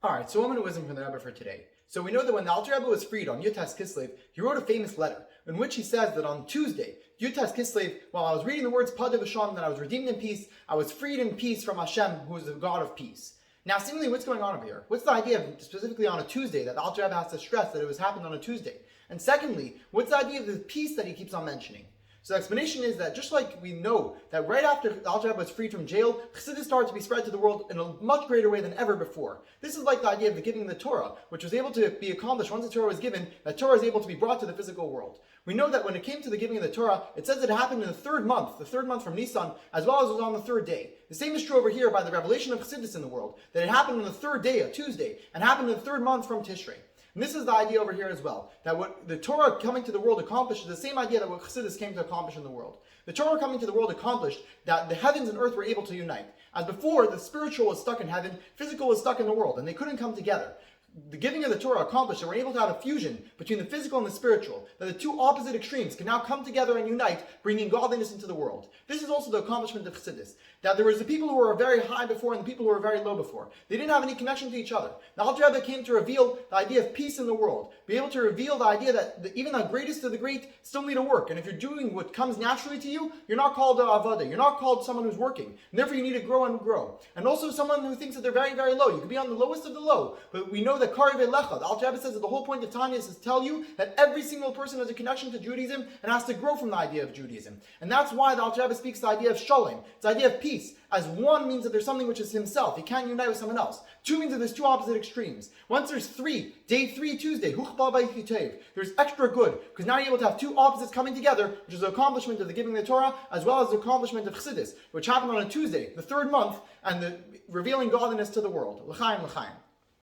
Alright, so a moment of wisdom from the Rebbe for today. So we know that when the Alter Rebbe was freed on Yud Kislev, he wrote a famous letter in which he says that on Tuesday, Yud Kislev, while I was reading the words Padav Hashem, that I was redeemed in peace, I was freed in peace from Hashem, who is the God of peace. Now, seemingly, what's going on over here? What's the idea of specifically on a Tuesday that the Alter Rebbe has to stress that it was happened on a Tuesday? And secondly, what's the idea of the peace that he keeps on mentioning? So the explanation is that just like we know that right after the Alter Rebbe was freed from jail, Chassidus started to be spread to the world in a much greater way than ever before. This is like the idea of the giving of the Torah, which was able to be accomplished once the Torah was given, that Torah is able to be brought to the physical world. We know that when it came to the giving of the Torah, it says it happened in the third month from Nisan, as well as it was on the third day. The same is true over here by the revelation of Chassidus in the world, that it happened on the third day, a Tuesday, and happened in the third month from Tishrei. And this is the idea over here as well, that what the Torah coming to the world accomplished is the same idea that what Chassidus came to accomplish in the world. The Torah coming to the world accomplished that the heavens and earth were able to unite. As before, the spiritual was stuck in heaven, physical was stuck in the world, and they couldn't come together. The giving of the Torah accomplished that we're able to have a fusion between the physical and the spiritual, that the two opposite extremes can now come together and unite, bringing godliness into the world. This is also the accomplishment of Chassidus, that there was the people who were very high before and the people who were very low before. They didn't have any connection to each other. The Alter Rebbe came to reveal the idea of peace in the world, be able to reveal the idea that even the greatest of the great still need to work, and if you're doing what comes naturally to you, you're not called avodah, you're not called someone who's working, and therefore you need to grow and grow. And also someone who thinks that they're very, very low. You could be on the lowest of the low, but we know that Kari Ve'lecha, the Alter Rebbe says that the whole point of Tanya is to tell you that every single person has a connection to Judaism and has to grow from the idea of Judaism. And that's why the Alter Rebbe speaks the idea of shalom, it's the idea of peace. As one means that there's something which is himself, he can't unite with someone else. Two means that there's two opposite extremes. Once there's three, day 3, Tuesday, Likkutei, there's extra good, because now you're able to have two opposites coming together, which is the accomplishment of the giving of the Torah, as well as the accomplishment of Chassidus, which happened on a Tuesday, the third month, and the revealing godliness to the world. L'chaim, l'chaim.